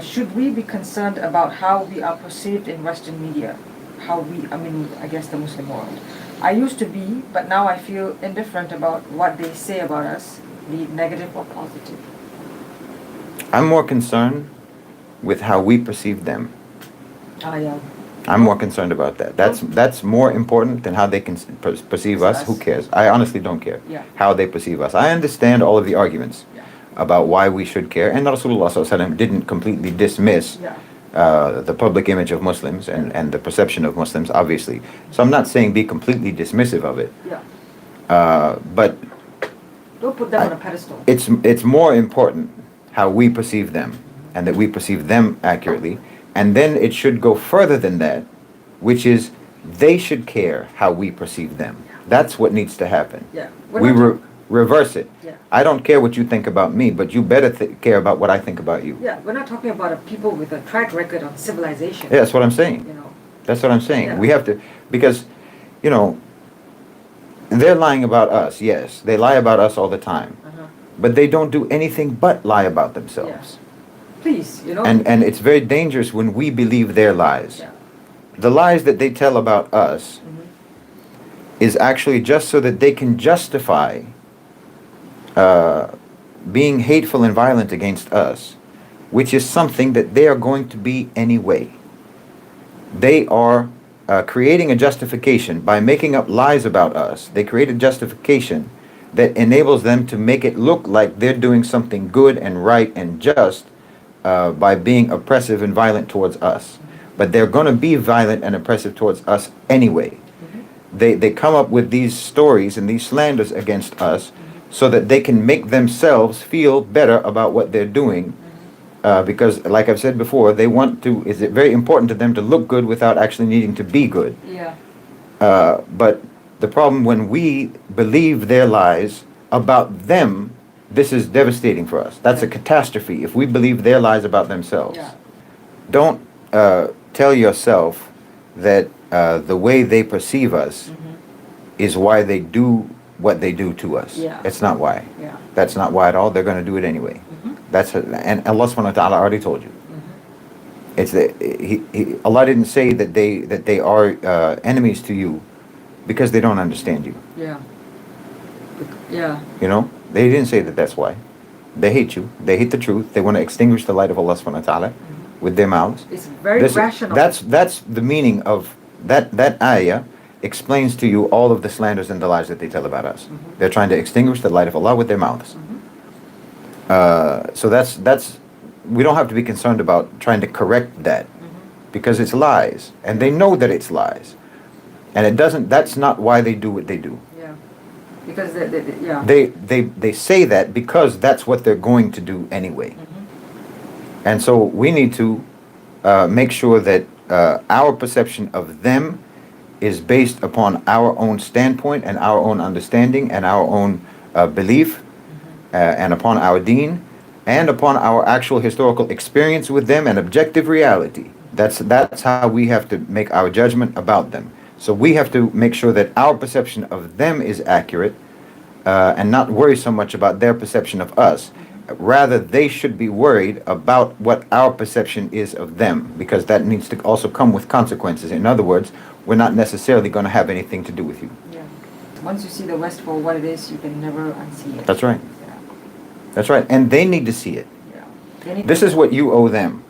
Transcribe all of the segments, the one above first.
Should we be concerned about how we are perceived in Western media? I guess the Muslim world. I used to be, but now I feel indifferent about what they say about us, be it negative or positive. I'm more concerned with how we perceive them. Yeah. I'm more concerned about that. That's more important than how they can perceive us. Who cares? I honestly don't care how they perceive us. I understand all of the arguments about why we should care, and Rasulullah sallallahu alaihi wasallam didn't completely dismiss the public image of Muslims and the perception of Muslims, obviously. So I'm not saying be completely dismissive of it. But don't put them on a pedestal. It's more important how we perceive them, and that we perceive them accurately. And then it should go further than that, which is they should care how we perceive them. That's what needs to happen. We reverse it. I don't care what you think about me, but you better care about what I think about you. We're not talking about people with a track record on civilization. Yeah, that's what I'm saying. That's what I'm saying. We have to, because, they're lying about us, yes. They lie about us all the time. But they don't do anything but lie about themselves. Please, And it's very dangerous when we believe their lies. The lies that they tell about us is actually just so that they can justify being hateful and violent against us, which is something that they are going to be anyway. They are creating a justification by making up lies about us. They create a justification that enables them to make it look like they're doing something good and right and just by being oppressive and violent towards us. But they're going to be violent and oppressive towards us anyway. They come up with these stories and these slanders against us so that they can make themselves feel better about what they're doing. Because, like I've said before, it's very important to them to look good without actually needing to be good. But the problem when we believe their lies about them, this is devastating for us. That's a catastrophe if we believe their lies about themselves. Don't tell yourself that the way they perceive us is why they do what they do to us. It's not why. That's not why at all. They're going to do it anyway. And Allah subhanahu wa ta'ala already told you. It's Allah didn't say that they are enemies to you because they don't understand you. They didn't say that that's why. They hate you. They hate the truth. They want to extinguish the light of Allah subhanahu wa ta'ala with their mouths. It's very rational. That's the meaning of that ayah explains to you all of the slanders and the lies that they tell about us. They're trying to extinguish the light of Allah with their mouths. So that's we don't have to be concerned about trying to correct that because it's lies, and they know that it's lies, and that's not why they do what they do. Because they say that because that's what they're going to do anyway. And so we need to make sure that our perception of them is based upon our own standpoint and our own understanding and our own belief and upon our deen and upon our actual historical experience with them and objective reality. That's how we have to make our judgment about them. So we have to make sure that our perception of them is accurate and not worry so much about their perception of us. Rather, they should be worried about what our perception is of them, because that needs to also come with consequences. In other words, we're not necessarily going to have anything to do with you. Once you see the West for what it is, you can never unsee it. That's right. That's right. And they need to see it. This is what you owe them.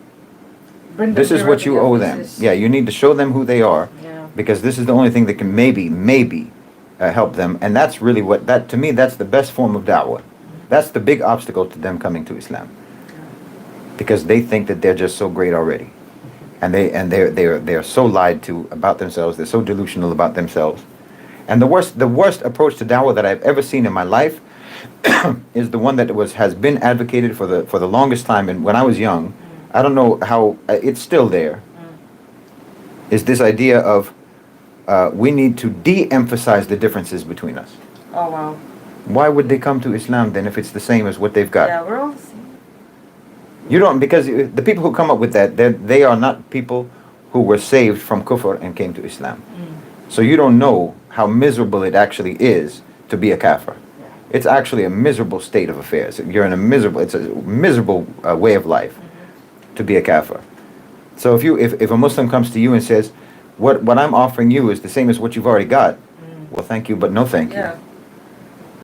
This is what you owe them. You need to show them who they are, because this is the only thing that can maybe help them. And that's really to me, that's the best form of da'wah. That's the big obstacle to them coming to Islam, because they think that they're just so great already, and they're so lied to about themselves. They're so delusional about themselves. And the worst approach to da'wah that I've ever seen in my life is the one that has been advocated for the longest time. And when I was young, I don't know how it's still there. Is this idea of we need to de-emphasize the differences between us. Oh wow. Why would they come to Islam then if it's the same as what they've got? Yeah, we're all the same. You don't, because the people who come up with that, they are not people who were saved from kufr and came to Islam. So you don't know how miserable it actually is to be a kafir. It's actually a miserable state of affairs. It's a miserable way of life. to be a kafir. So if a Muslim comes to you and says, what I'm offering you is the same as what you've already got, well, thank you, but no thank you. Yeah.